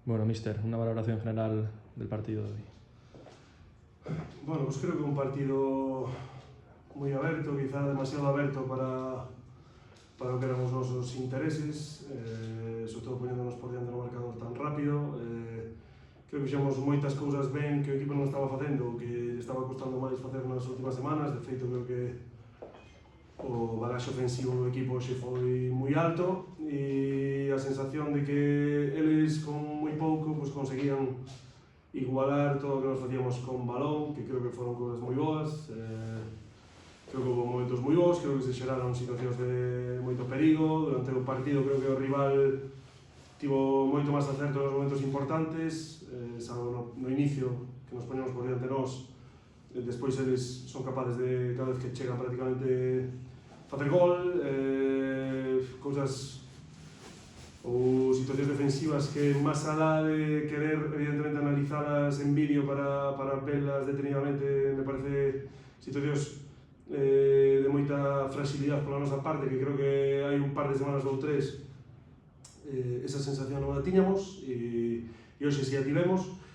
Bueno, míster, una valoración general del partido de hoy. Bueno, pues creo que un partido muy abierto, quizá demasiado abierto para lo que eran os nosos intereses, sobre todo poñéndonos por diante no marcador tan rápido. Creo que fixemos moitas cousas ben que o equipo non estaba facendo, que estaba costando máis facer nas últimas semanas. De feito, creo que o bagaxe ofensivo do equipo xe foi moi alto e a sensación de que eles con moi pouco pues, conseguían igualar todo o que nos facíamos con balón, que creo que foron cousas moi boas. Creo que houve momentos moi bons, creo que se xeraron situacións de moito perigo. Durante o partido creo que o rival tivo moito máis acerto nos momentos importantes, salvo no inicio, que nos poñemos por diante nós. Despois eles son capaces de, cada vez que chegan prácticamente, facer gol, cousas ou situacións defensivas que, máis alá de querer, evidentemente, analizalas en vídeo para velas detenidamente, me parece situacións de moita fragilidade pola nosa parte, que creo que hai un par de semanas ou tres esa sensación non a tiñamos e hoxe si a tivemos.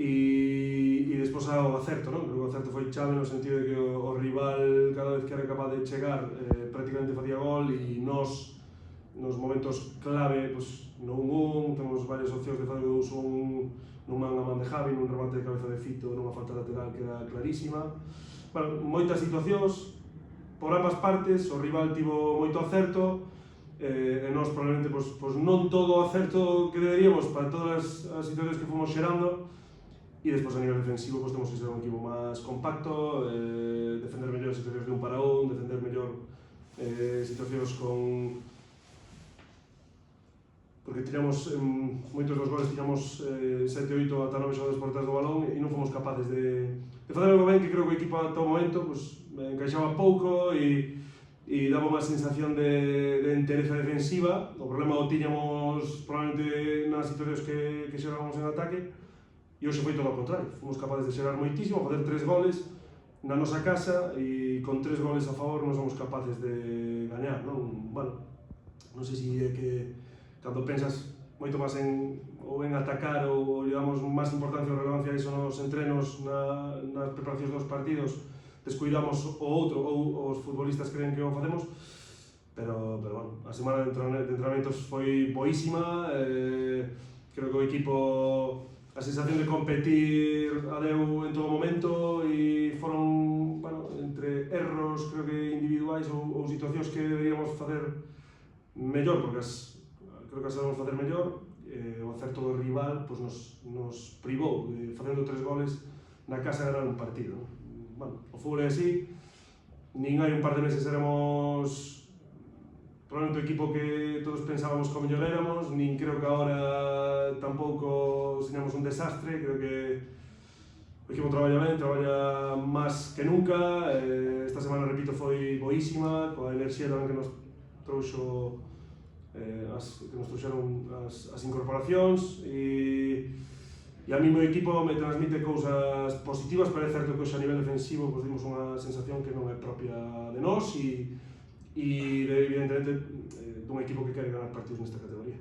E despois ao acerto, non? Creo que o acerto foi chave no sentido de que o rival, cada vez que era capaz de chegar, prácticamente facía gol, e nós nos momentos clave, pues, no 1-1, temos varias opcións de fazer o 2-1 nun man a man de Javi, nun remate de cabeza de Fito, nunha falta lateral que era clarísima. Bueno, moitas situacións por ambas partes, o rival tivo moito acerto, e nós probablemente pues non todo o acerto que deberíamos para todas as situacións que fomos xerando. E despois a nivel defensivo pues, temos que ser un equipo máis compacto, defender mellor situacións de un para un, defender mellor situacións con... Porque tiñamos, moitos dos goles tiñamos 7, 8 ata 9 xogadores por detrás do balón e non fomos capaces de facer algo ben, que creo que o equipo a todo momento pues, encaixaba pouco e daba unha sensación de entereza defensiva. O problema o tiñamos probablemente nas situacións que xerábamos en ataque, e hoxe foi todo ao contrario. Fomos capaces de xerar moitísimo, facer 3 goles na nosa casa, e con 3 goles a favor non somos capaces de gañar, non? Bueno, non sei se é que cando pensas moito máis en atacar ou lle damos máis importancia ou relevancia a iso nos entrenos, nas preparacións dos partidos, descuidamos o outro ou os futbolistas creen que o facemos. Pero bueno, a semana de entrenamentos foi boísima. Creo que o equipo, a sensación de competir a deu en todo momento, e foron, bueno, entre erros, creo que individuais ou situacións que deberíamos facer mellor, porque creo que as sabemos facer mellor. O acerto do rival pues, nos privou de, facendo 3 goles na casa, ganar un partido. Bueno, o fútbol é así. Nin hai un par de meses éramos probablemente o equipo que todos pensábamos que o mellor éramos, nin creo que agora tampouco señamos un desastre. Creo que o equipo traballa ben, traballa máis que nunca. Esta semana, repito, foi boísima, coa enerxía tamén que nos trouxo as incorporacións, e a mí o equipo me transmite cousas positivas. Pero é certo que hoxe a nivel defensivo pues, dimos unha sensación que non é propia de nós e evidentemente dun equipo que quere ganar partidos nesta categoría.